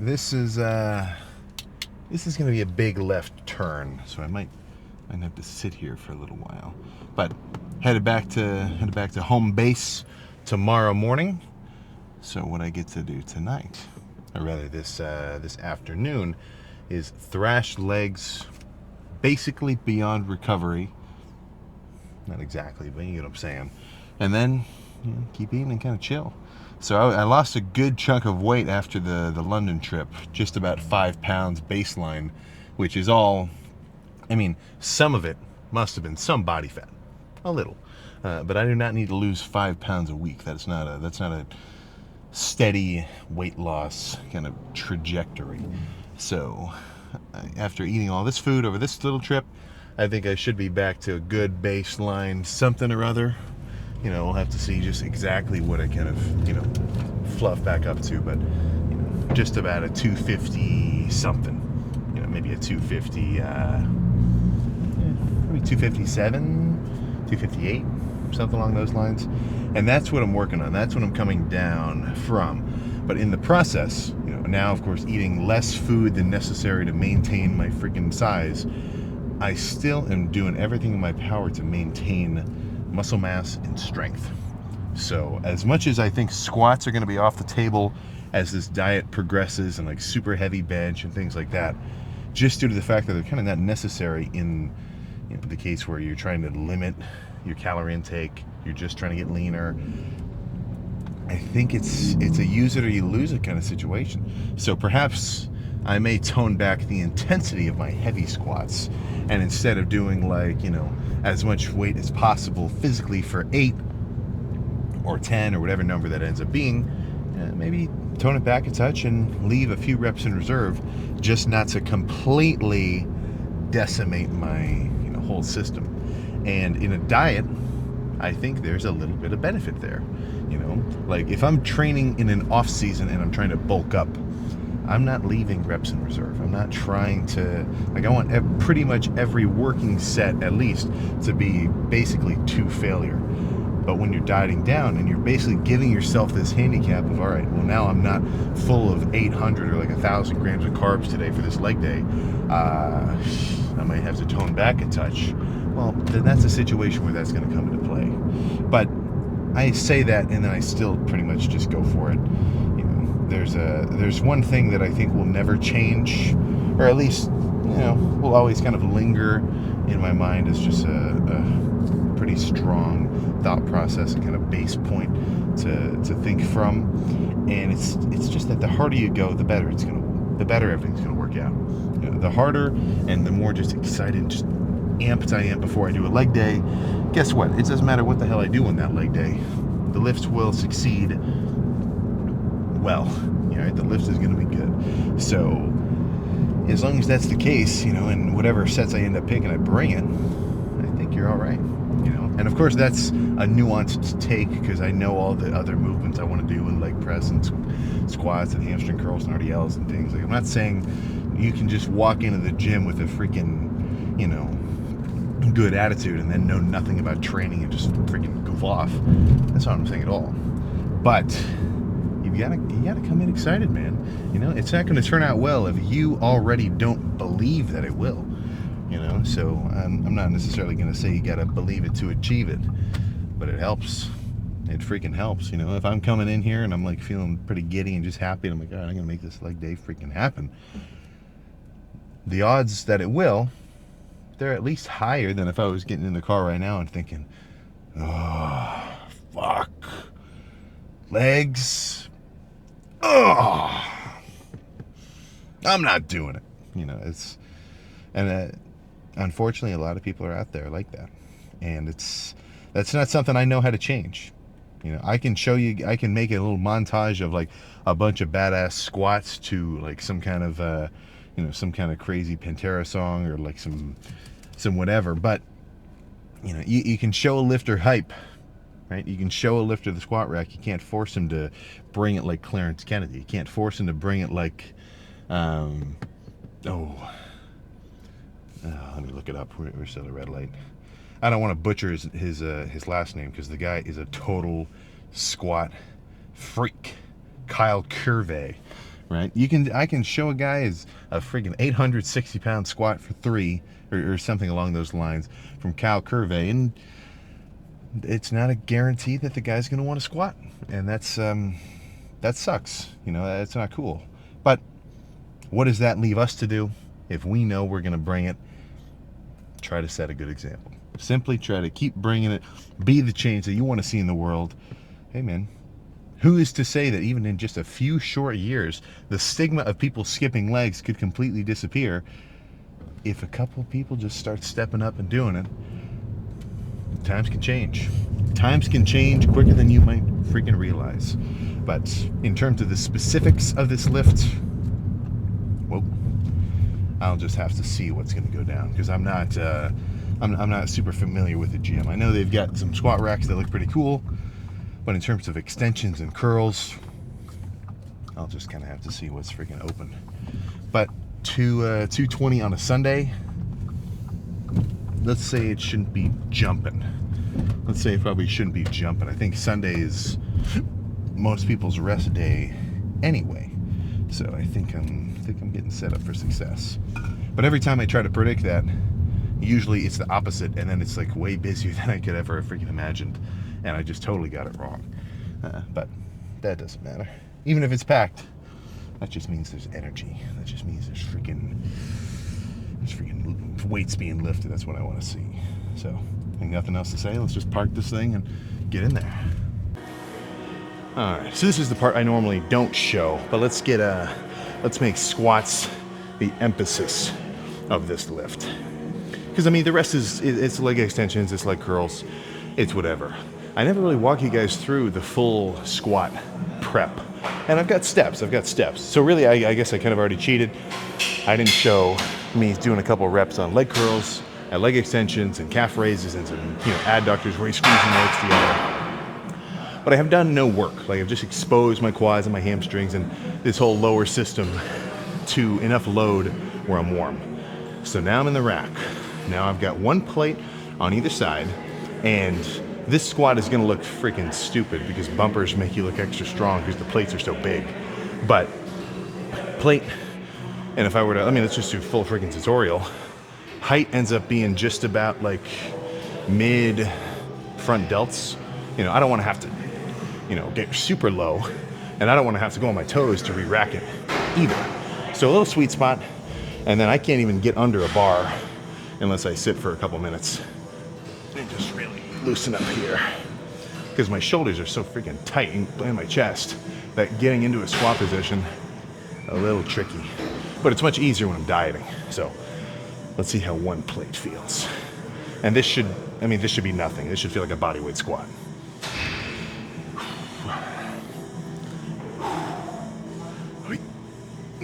this is going to be a big left turn, so I might have to sit here for a little while. But headed back to home base tomorrow morning. So what I get to do tonight, or rather this afternoon, is thrash legs, basically beyond recovery. Not exactly, but you get what I'm saying. And then keep eating and kind of chill. So I lost a good chunk of weight after the London trip, just about 5 pounds baseline, which is all, I mean, some of it must have been some body fat, a little. But I do not need to lose 5 pounds a week. That's not a steady weight loss kind of trajectory. So after eating all this food over this little trip, I think I should be back to a good baseline something or other. We'll have to see just exactly what I kind of, fluff back up to, but, just about a 250 something, maybe a 250, maybe 257, 258, something along those lines. And that's what I'm working on. That's what I'm coming down from. But in the process, now, of course, eating less food than necessary to maintain my freaking size, I still am doing everything in my power to maintain muscle mass and strength. So as much as I think squats are going to be off the table as this diet progresses, and like super heavy bench and things like that, just due to the fact that they're kind of not necessary in the case where you're trying to limit your calorie intake, you're just trying to get leaner, I think it's a use it or you lose it kind of situation. So perhaps I may tone back the intensity of my heavy squats, and instead of doing as much weight as possible physically for 8 or 10 or whatever number that ends up being, maybe tone it back a touch and leave a few reps in reserve, just not to completely decimate my whole system. And in a diet, I think there's a little bit of benefit there. Like if I'm training in an off season and I'm trying to bulk up, I'm not leaving reps in reserve. I'm not trying to, I want pretty much every working set at least to be basically to failure. But when you're dieting down and you're basically giving yourself this handicap of, all right, well now I'm not full of 800 or 1,000 grams of carbs today for this leg day, I might have to tone back a touch. Well, then that's a situation where that's going to come into play. But I say that and then I still pretty much just go for it. There's one thing that I think will never change, or at least will always kind of linger in my mind as just a pretty strong thought process and kind of base point to think from. And it's just that the harder you go, the better everything's gonna work out. The harder and the more just excited, just amped I am before I do a leg day. Guess what? It doesn't matter what the hell I do on that leg day. The lift will succeed. Well, the lift is going to be good. So as long as that's the case, and whatever sets I end up picking, I bring it, I think you're all right. And of course that's a nuanced take because I know all the other movements I want to do in leg press and squats and hamstring curls and RDLs and things. Like, I'm not saying you can just walk into the gym with a freaking, good attitude and then know nothing about training and just freaking goof off. That's not what I'm saying at all. But you gotta come in excited, man. It's not going to turn out well if you already don't believe that it will. So I'm not necessarily going to say you gotta believe it to achieve it, but it helps. It freaking helps. If I'm coming in here and I'm like feeling pretty giddy and just happy, and I'm like, all right, I'm gonna make this leg day freaking happen. The odds that it will, they're at least higher than if I was getting in the car right now and thinking, oh, fuck, legs, oh, I'm not doing it. Unfortunately, a lot of people are out there like that, and that's not something I know how to change. I can show you, I can make a little montage of like a bunch of badass squats to like some kind of some kind of crazy Pantera song or like some whatever, but you can show a lifter hype, right? You can show a lifter the squat rack. You can't force him to bring it like Clarence Kennedy. You can't force him to bring it like let me look it up. We're still at a red light. I don't want to butcher his last name because the guy is a total squat freak. Kyle Curvey, right? I can show a guy as a freaking 860-pound squat for 3 or something along those lines from Cal Curve, and it's not a guarantee that the guy's going to want to squat, and that sucks. You know, that's not cool. But what does that leave us to do? If we know we're going to bring it, try to set a good example. Simply try to keep bringing it, be the change that you want to see in the world. Hey man, who is to say that even in just a few short years, the stigma of people skipping legs could completely disappear if a couple people just start stepping up and doing it? Times can change. Times can change quicker than you might freaking realize. But in terms of the specifics of this lift, well, I'll just have to see what's going to go down, because I'm not super familiar with the gym. I know they've got some squat racks that look pretty cool, but in terms of extensions and curls, I'll just kind of have to see what's freaking open. But 220 on a Sunday, let's say it shouldn't be jumping. Let's say it probably shouldn't be jumping. I think Sunday is most people's rest day anyway. So I think I'm getting set up for success. But every time I try to predict that, usually it's the opposite, and then it's like way busier than I could ever have freaking imagined, and I just totally got it wrong. But that doesn't matter. Even if it's packed, that just means there's energy. That just means there's freaking weights being lifted. That's what I want to see. So, I think nothing else to say. Let's just park this thing and get in there. All right, so this is the part I normally don't show, but let's make squats the emphasis of this lift. Because I mean, the rest it's leg extensions, it's leg curls, it's whatever. I never really walk you guys through the full squat prep. And I've got steps. So really, I guess I kind of already cheated. I didn't show me doing a couple reps on leg curls, and leg extensions, and calf raises, and some adductors where you're squeezing legs together. But I have done no work. Like, I've just exposed my quads and my hamstrings and this whole lower system to enough load where I'm warm. So now I'm in the rack. Now I've got one plate on either side, and this squat is gonna look freaking stupid because bumpers make you look extra strong because the plates are so big. But plate, and if I were to, let's just do full freaking tutorial. Height ends up being just about like mid front delts. I don't wanna have to, get super low, and I don't wanna have to go on my toes to re-rack it either. So a little sweet spot, and then I can't even get under a bar unless I sit for a couple minutes and just really loosen up here, because my shoulders are so freaking tight in my chest that getting into a squat position a little tricky. But it's much easier when I'm dieting. So let's see how one plate feels. And this should be nothing. This should feel like a bodyweight squat.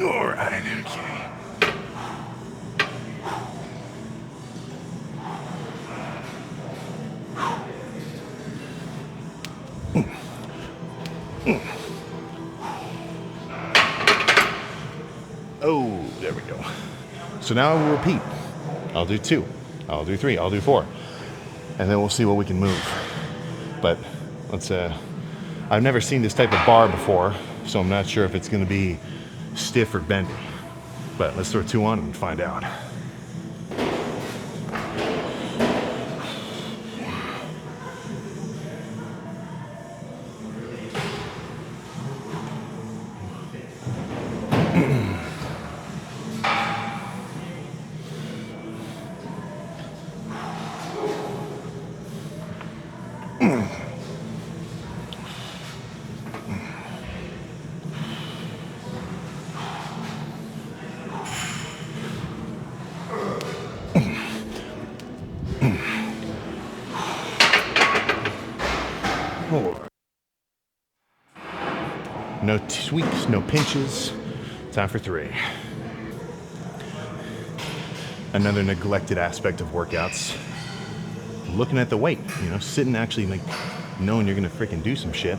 All right, okay. Oh, there we go. So now I will repeat. I'll do 2, I'll do 3, I'll do 4, and then we'll see what we can move. But let's, I've never seen this type of bar before, so I'm not sure if it's gonna be stiff or bendy. But let's throw 2 on and find out. No tweaks, no pinches. Time for 3. Another neglected aspect of workouts. Looking at the weight, sitting actually like knowing you're gonna freaking do some shit.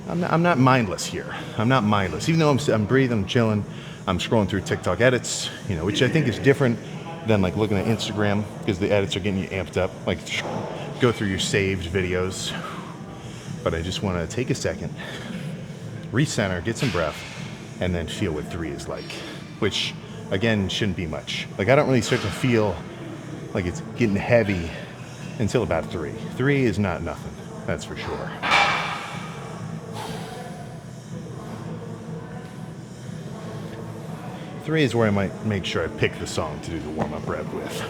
I'm not mindless here. I'm not mindless. Even though I'm breathing, I'm chilling, I'm scrolling through TikTok edits, which I think is different than like looking at Instagram, because the edits are getting you amped up. Like, go through your saved videos. But I just want to take a second, recenter, get some breath, and then feel what 3 is like, which again shouldn't be much. Like I don't really start to feel like it's getting heavy until about 3. 3 is not nothing, that's for sure. Three is where I might make sure I pick the song to do the warm-up rep with.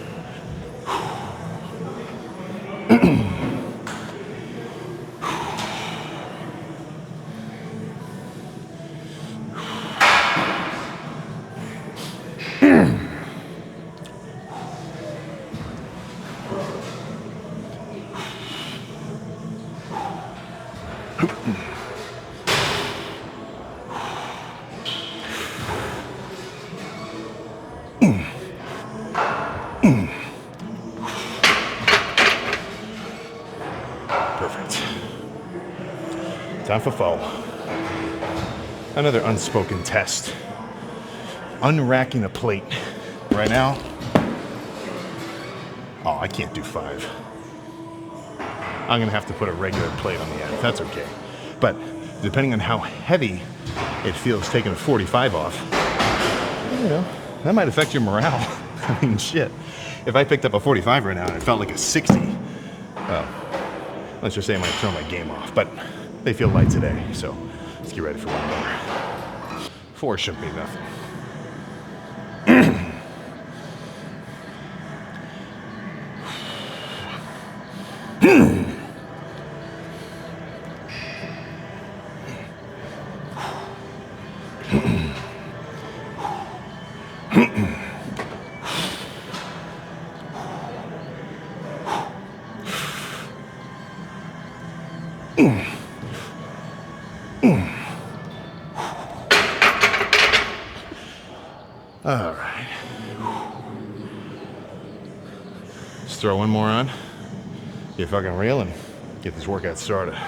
Perfect. Time for foe. Another unspoken test. Unracking a plate. Right now, oh, I can't do 5. I'm gonna have to put a regular plate on the end. That's okay. But depending on how heavy it feels taking a 45 off, you know, that might affect your morale. I mean, shit. If I picked up a 45 right now and it felt like a 60, let's just say I might throw my game off. But they feel light today, so let's get ready for one more. 4 shouldn't be nothing. All right. Let's throw one more on. Get fucking real and get this workout started.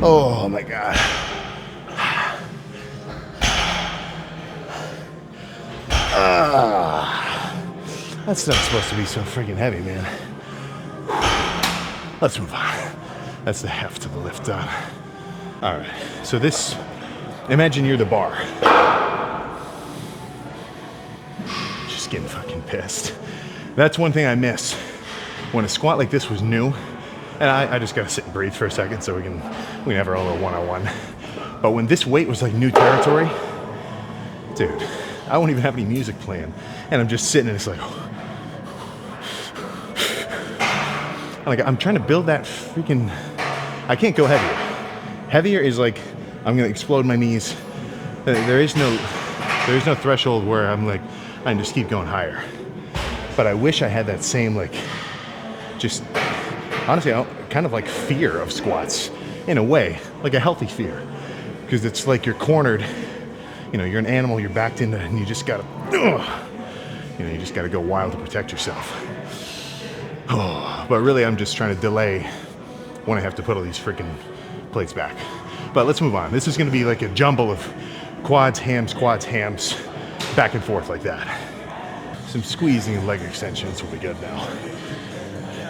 Oh my God. That's not supposed to be so freaking heavy, man. Let's move on. That's the heft of the lift done. All right, so this, imagine you're the bar. Just getting fucking pissed. That's one thing I miss. When a squat like this was new, and I just gotta sit and breathe for a second so we can have our own little one-on-one. But when this weight was like new territory, dude, I won't even have any music playing. And I'm just sitting and it's like, I'm trying to build that freaking, I can't go heavier. Heavier is like, I'm gonna explode my knees. There is no threshold where I'm like, I can just keep going higher. But I wish I had that same like, just, honestly, kind of like fear of squats in a way, like a healthy fear. Because it's like you're cornered, you know, you're an animal, you're backed into, and you just gotta, you know, you just gotta go wild to protect yourself. But really, I'm just trying to delay when I have to put all these freaking plates back. But let's move on. This is gonna be like a jumble of quads, hams, back and forth like that. Some squeezing and leg extensions will be good now.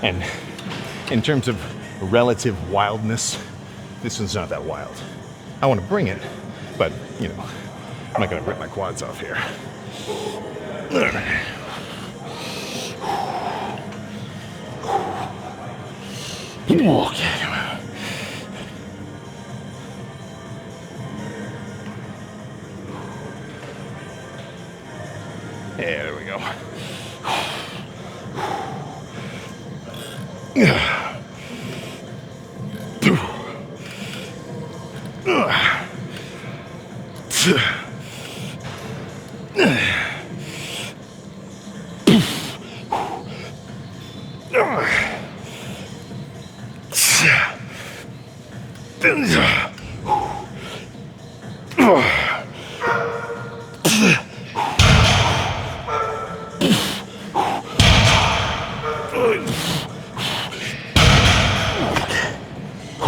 And in terms of relative wildness, this one's not that wild. I want to bring it, But, you know, I'm not gonna rip my quads off here. All right. Okay, come on. Yeah, there we go.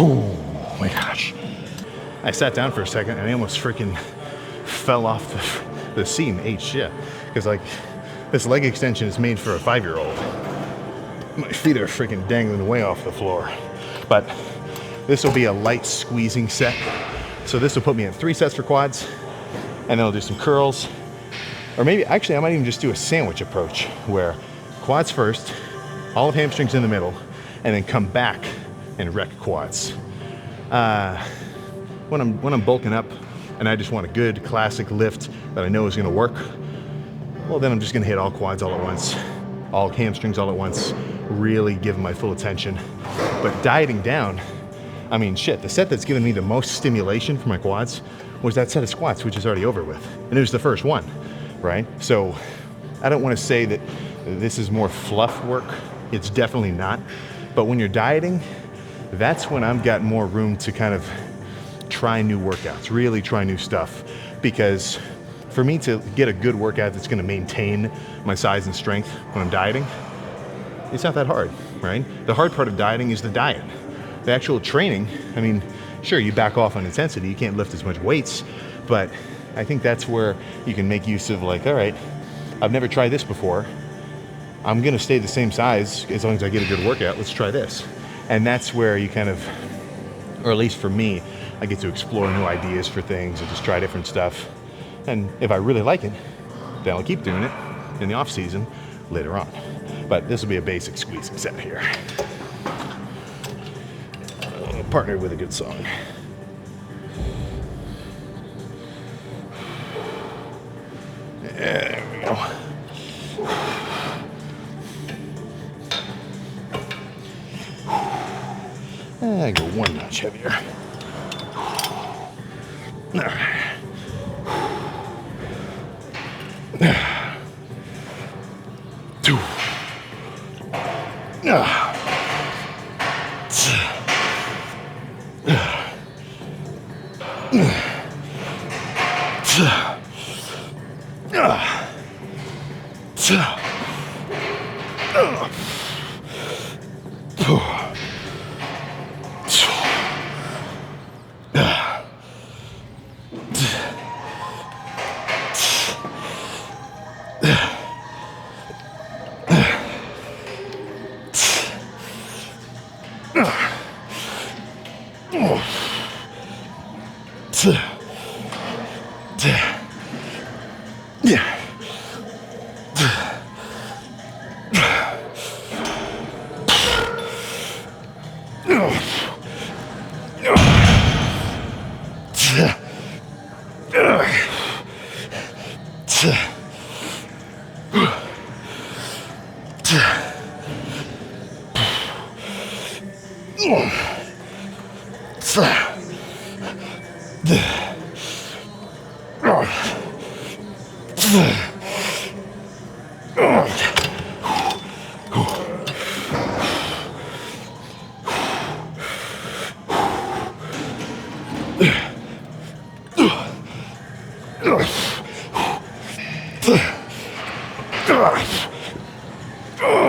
Oh my gosh. I sat down for a second and I almost freaking fell off the seat and ate shit. Because like, this leg extension is made for a 5-year-old. My feet are freaking dangling way off the floor. But this will be a light squeezing set. So this will put me in 3 sets for quads, and then I'll do some curls. Or maybe, actually I might even just do a sandwich approach where quads first, all of hamstrings in the middle, and then come back and wreck quads. When I'm bulking up and I just want a good classic lift that I know is gonna work, well then I'm just gonna hit all quads all at once, all hamstrings all at once, really give them my full attention. But dieting down, I mean shit, the set that's given me the most stimulation for my quads was that set of squats, which is already over with. And it was the first one, right? So I don't wanna say that this is more fluff work. It's definitely not. But when you're dieting, that's when I've got more room to kind of try new workouts, really try new stuff. Because for me to get a good workout that's gonna maintain my size and strength when I'm dieting, it's not that hard, right? The hard part of dieting is the diet. The actual training, I mean, sure, you back off on intensity, you can't lift as much weights, but I think that's where you can make use of like, all right, I've never tried this before. I'm gonna stay the same size as long as I get a good workout, let's try this. And that's where you kind of, or at least for me, I get to explore new ideas for things and just try different stuff. And if I really like it, then I'll keep doing it in the off season later on. But this will be a basic squeezing set here. Partnered with a good song. There we go. I go 1 notch heavier. All right. Two.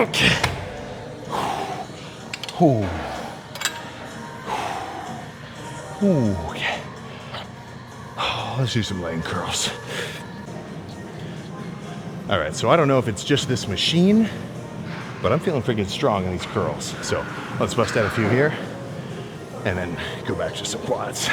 Okay. Ooh. Ooh, okay. Oh, let's do some leg curls. All right, so I don't know if it's just this machine, but I'm feeling freaking strong on these curls. So let's bust out a few here and then go back to some quads.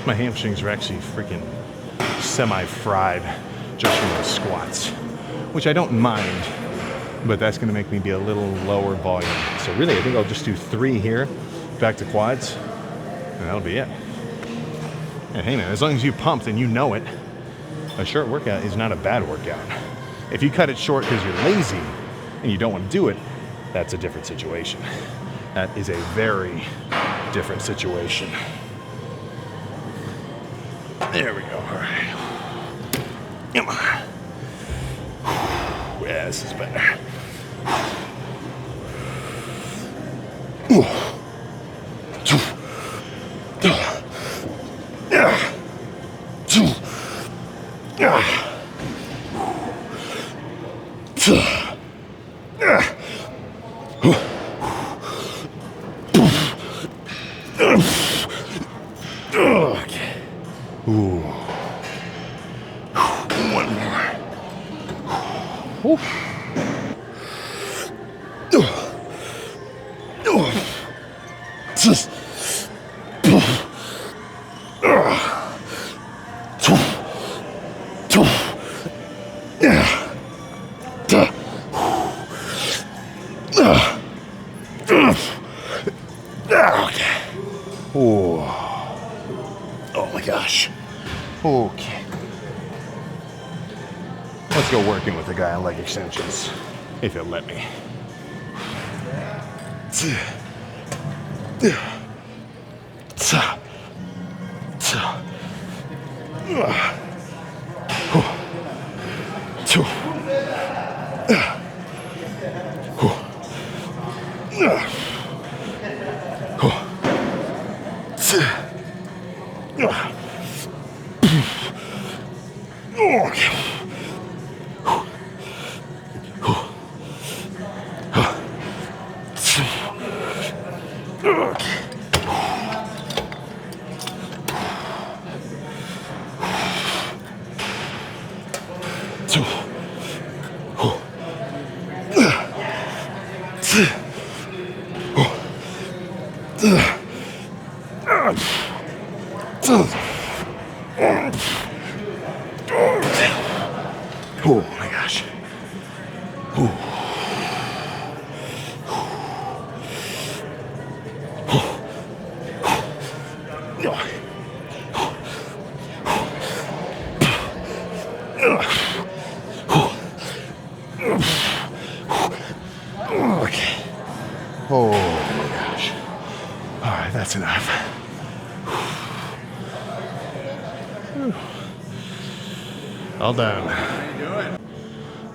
My hamstrings are actually freaking semi-fried just from the squats, which I don't mind, but that's going to make me be a little lower volume. So really, I think I'll just do 3 here, back to quads, and that'll be it. And hey man, as long as you pumped and you know it, a short workout is not a bad workout. If you cut it short because you're lazy and you don't want to do it, that's a different situation. That is a very different situation. There we go. All right. Come on. Yeah, this is better. Ooh. One more. Ooh. Ooh. Oh my gosh. Okay. Let's go working with a guy on leg extensions, if he'll let me. Oh my gosh. Okay. Oh my gosh. All right, that's enough. All done. How you doing?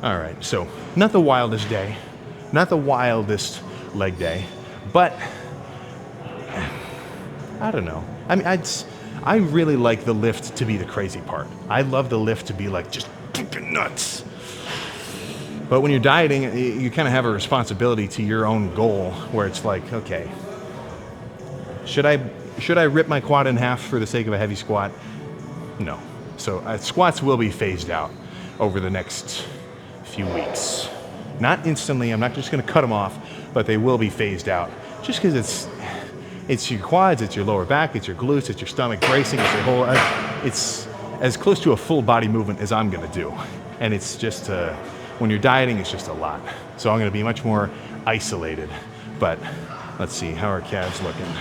All right, so not the wildest day, not the wildest leg day, but I don't know. I mean, I really like the lift to be the crazy part. I love the lift to be like just fucking nuts. But when you're dieting, you kind of have a responsibility to your own goal where it's like, okay, should I rip my quad in half for the sake of a heavy squat? No. So squats will be phased out over the next few weeks. Not instantly, I'm not just gonna cut them off, but they will be phased out. Just because it's your quads, it's your lower back, it's your glutes, it's your stomach bracing, it's your whole, it's as close to a full body movement as I'm gonna do. And it's just, when you're dieting, it's just a lot. So I'm gonna be much more isolated. But let's see, how are calves looking?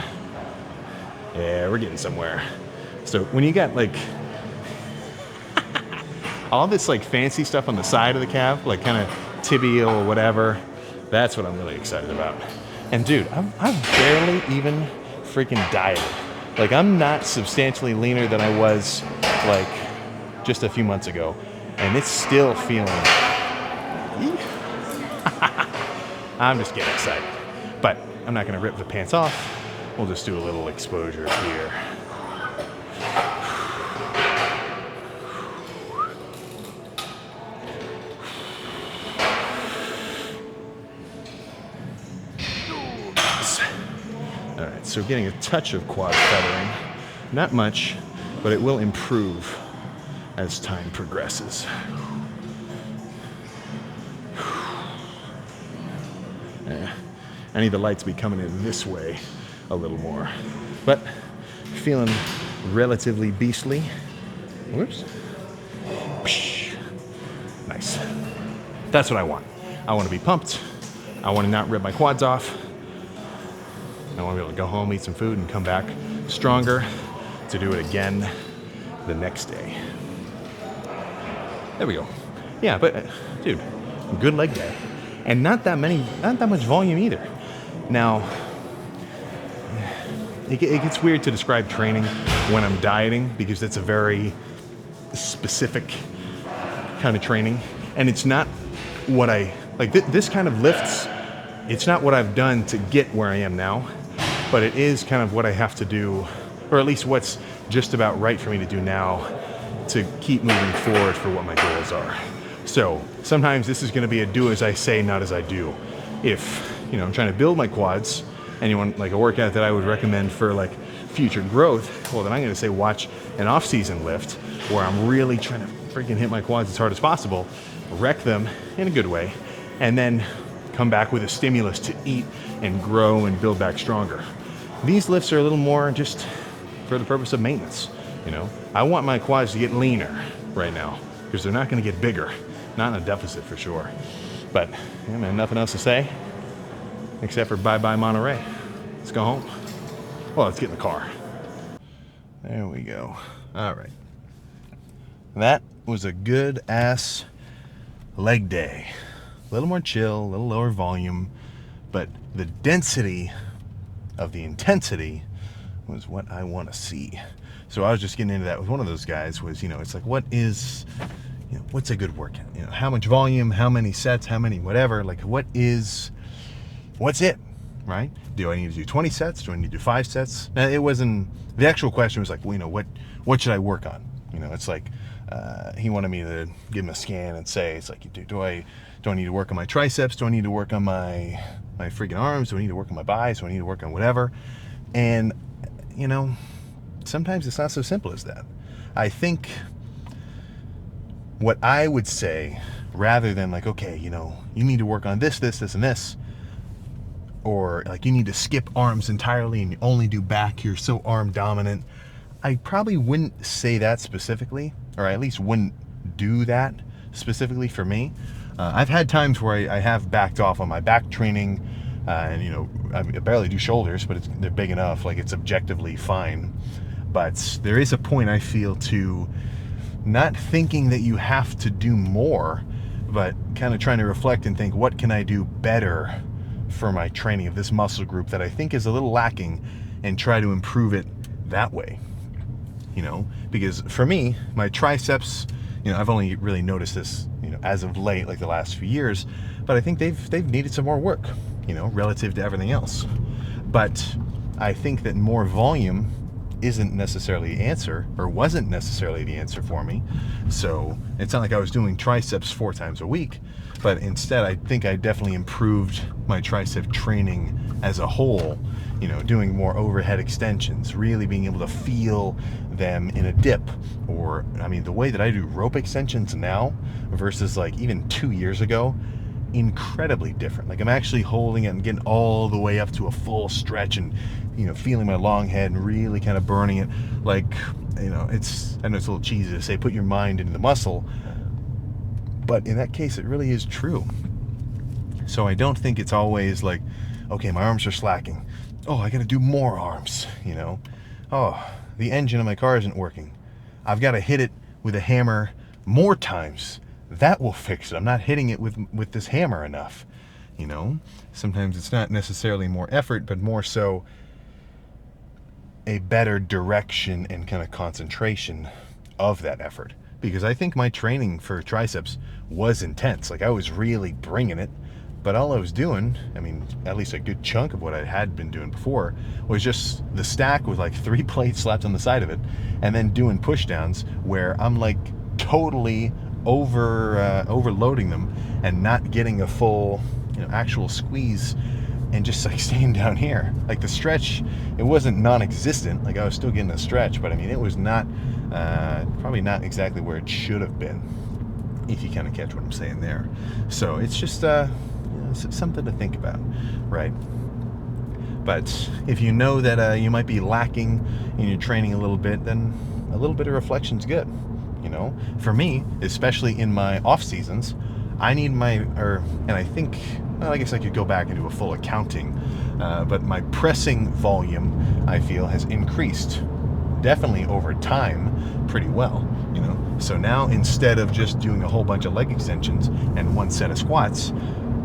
Yeah, we're getting somewhere. So when you got like, all this like fancy stuff on the side of the calf, like kind of tibial or whatever, that's what I'm really excited about. And dude, I've barely even freaking dieted. Like I'm not substantially leaner than I was like just a few months ago. And it's still feeling, I'm just getting excited. But I'm not gonna rip the pants off. We'll just do a little exposure here. So getting a touch of quad feathering, not much, but it will improve as time progresses. I need the light to be coming in this way a little more, but feeling relatively beastly. Whoops. Nice. That's what I want. I want to be pumped. I want to not rip my quads off. I want to be able to go home, eat some food, and come back stronger to do it again the next day. There we go. Yeah, but dude, good leg day. And not that much volume either. Now, it gets weird to describe training when I'm dieting because it's a very specific kind of training. And it's not what I, like this kind of lifts, it's not what I've done to get where I am now, but it is kind of what I have to do, or at least what's just about right for me to do now to keep moving forward for what my goals are. So sometimes this is going to be a do as I say, not as I do. If, I'm trying to build my quads and you want like a workout that I would recommend for like future growth, well then I'm going to say watch an off-season lift where I'm really trying to freaking hit my quads as hard as possible, wreck them in a good way, and then come back with a stimulus to eat and grow and build back stronger. These lifts are a little more just for the purpose of maintenance. I want my quads to get leaner right now because they're not going to get bigger. Not in a deficit for sure. But, yeah, man, nothing else to say except for bye-bye Monterey. Let's go home. Well, let's get in the car. There we go. All right. That was a good-ass leg day. A little more chill, a little lower volume, but the density of the intensity was what I want to see. So I was just getting into that with one of those guys was, it's like, what's a good workout? How much volume, how many sets, how many whatever, like what's it, right? Do I need to do 20 sets? Do I need to do 5 sets? Now, it wasn't, the actual question was like, what should I work on? It's like, he wanted me to give him a scan and say, it's like, do I need to work on my triceps? Do I need to work on my freaking arms? Do I need to work on my buys? Do I need to work on whatever? And, sometimes it's not so simple as that. I think what I would say, rather than like, okay, you need to work on this, and this, or like you need to skip arms entirely and you only do back, you're so arm dominant, I probably wouldn't say that specifically, or I at least wouldn't do that specifically for me. I've had times where I have backed off on my back training, and I barely do shoulders, but they're big enough, like it's objectively fine. But there is a point I feel to not thinking that you have to do more, but kind of trying to reflect and think, what can I do better for my training of this muscle group that I think is a little lacking, and try to improve it that way. Because for me, my triceps, I've only really noticed this, as of late, like the last few years, but I think they've needed some more work, relative to everything else. But I think that more volume isn't necessarily the answer, or wasn't necessarily the answer for me. So it's not like I was doing triceps 4 times a week, but instead I think I definitely improved my tricep training as a whole, doing more overhead extensions, really being able to feel them in a dip, or the way that I do rope extensions now versus like even 2 years ago, incredibly different. Like I'm actually holding it and getting all the way up to a full stretch and feeling my long head and really kind of burning it. Like I know it's a little cheesy to say put your mind into the muscle, but in that case it really is true. So I don't think it's always like, okay, my arms are slacking, oh, I gotta do more arms, oh, the engine of my car isn't working, I've got to hit it with a hammer more times, that will fix it. I'm not hitting it with this hammer enough. Sometimes it's not necessarily more effort, but more so a better direction and kind of concentration of that effort. Because I think my training for triceps was intense. Like I was really bringing it, but all I was doing, at least a good chunk of what I had been doing before, was just the stack with like 3 plates slapped on the side of it, and then doing push downs where I'm like totally overloading them and not getting a full actual squeeze and just like staying down here. Like the stretch, it wasn't non-existent. Like I was still getting a stretch, but I mean, it was not, probably not exactly where it should have been, if you kind of catch what I'm saying there. So it's just, something to think about, right? But if you know that you might be lacking in your training a little bit, then a little bit of reflection's good. For me, especially in my off seasons, I need and I think, well, I guess I could go back and do a full accounting, but my pressing volume, I feel, has increased definitely over time pretty well, So now, instead of just doing a whole bunch of leg extensions and one set of squats,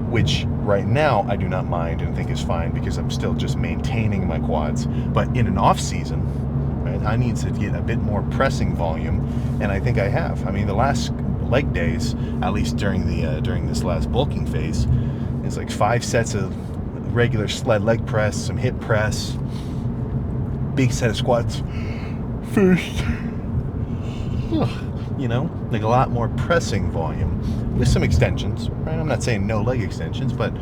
which right now I do not mind and think is fine because I'm still just maintaining my quads, but in an off season, right, I need to get a bit more pressing volume, and I think I have. I mean, the last leg days, at least during this last bulking phase, is like 5 sets of regular sled leg press, some hip press, big set of squats first. Like a lot more pressing volume with some extensions, right? I'm not saying no leg extensions, but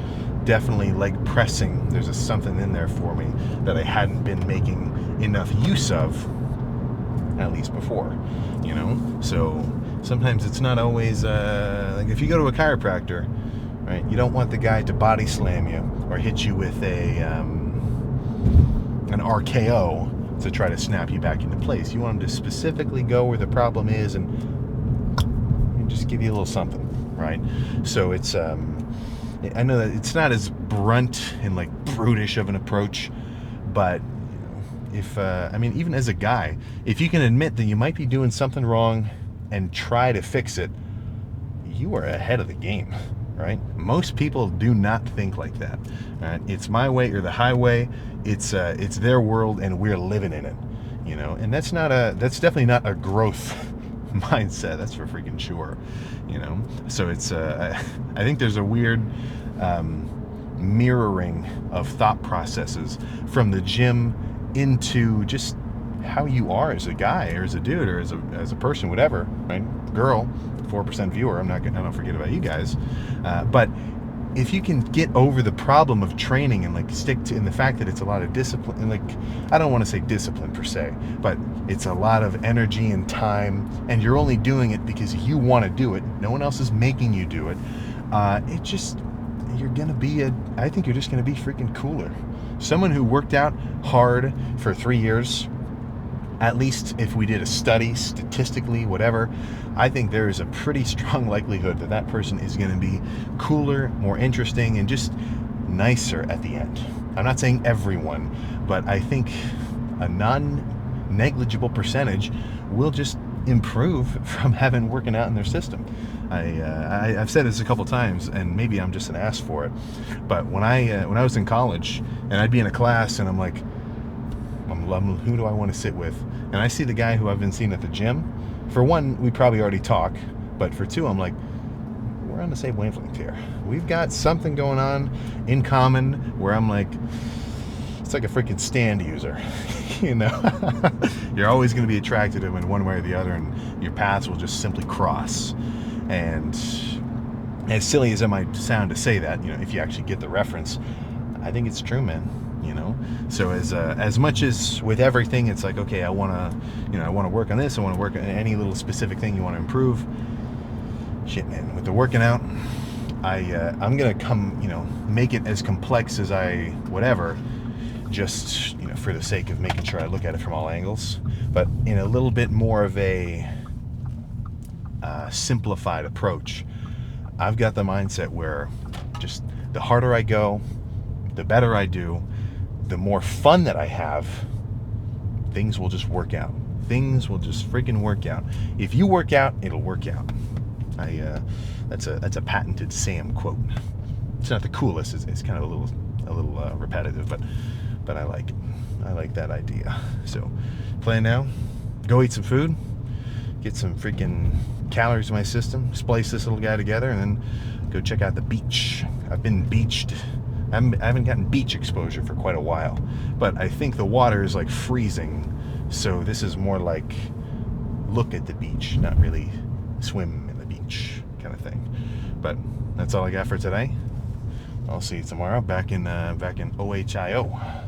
definitely leg pressing. There's something in there for me that I hadn't been making enough use of, at least before, So sometimes it's not always, like if you go to a chiropractor, right, you don't want the guy to body slam you or hit you with an RKO to try to snap you back into place. You want him to specifically go where the problem is and just give you a little something, right? So it's, I know that it's not as blunt and like brutish of an approach, but if, even as a guy, if you can admit that you might be doing something wrong and try to fix it, you are ahead of the game, right? Most people do not think like that. Right? It's my way or the highway. It's their world and we're living in it, and that's definitely not a growth mindset. That's for freaking sure, So it's, I think there's a weird mirroring of thought processes from the gym into just how you are as a guy or as a dude or as a person, whatever, right? Girl, 4% viewer. I don't forget about you guys. But if you can get over the problem of training and like stick to in the fact that it's a lot of discipline, and like, I don't want to say discipline per se, but it's a lot of energy and time, and you're only doing it because you want to do it. No one else is making you do it. I think you're just going to be freaking cooler. Someone who worked out hard for 3 years, at least if we did a study statistically, whatever, I think there is a pretty strong likelihood that person is going to be cooler, more interesting, and just nicer at the end. I'm not saying everyone, but I think a non-negligible percentage will just improve from having working out in their system. I've said this a couple times, and maybe I'm just an ass for it, but when I was in college and I'd be in a class and I'm like, who do I want to sit with? And I see the guy who I've been seeing at the gym. For one, we probably already talk, but for two, I'm like, we're on the same wavelength here. We've got something going on in common where I'm like, it's like a freaking stand user, You're always going to be attracted to him in one way or the other, and your paths will just simply cross. And as silly as it might sound to say that, if you actually get the reference, I think it's true, man. So as much as with everything, it's like, okay, I want to work on this. I want to work on any little specific thing you want to improve. Shit, man. With the working out, I'm gonna make it as complex as whatever, just for the sake of making sure I look at it from all angles, but in a little bit more of a simplified approach. I've got the mindset where just the harder I go, the better I do, the more fun that I have, things will just work out. Things will just freaking work out. If you work out, it'll work out. That's a patented Sam quote. It's not the coolest. It's kind of a little repetitive, but I like it. I like that idea. So, plan now. Go eat some food. Get some freaking calories in my system. Splice this little guy together, and then go check out the beach. I've been beached. I haven't gotten beach exposure for quite a while, but I think the water is like freezing, so this is more like look at the beach, not really swim in the beach kind of thing. But that's all I got for today. I'll see you tomorrow back in OHIO.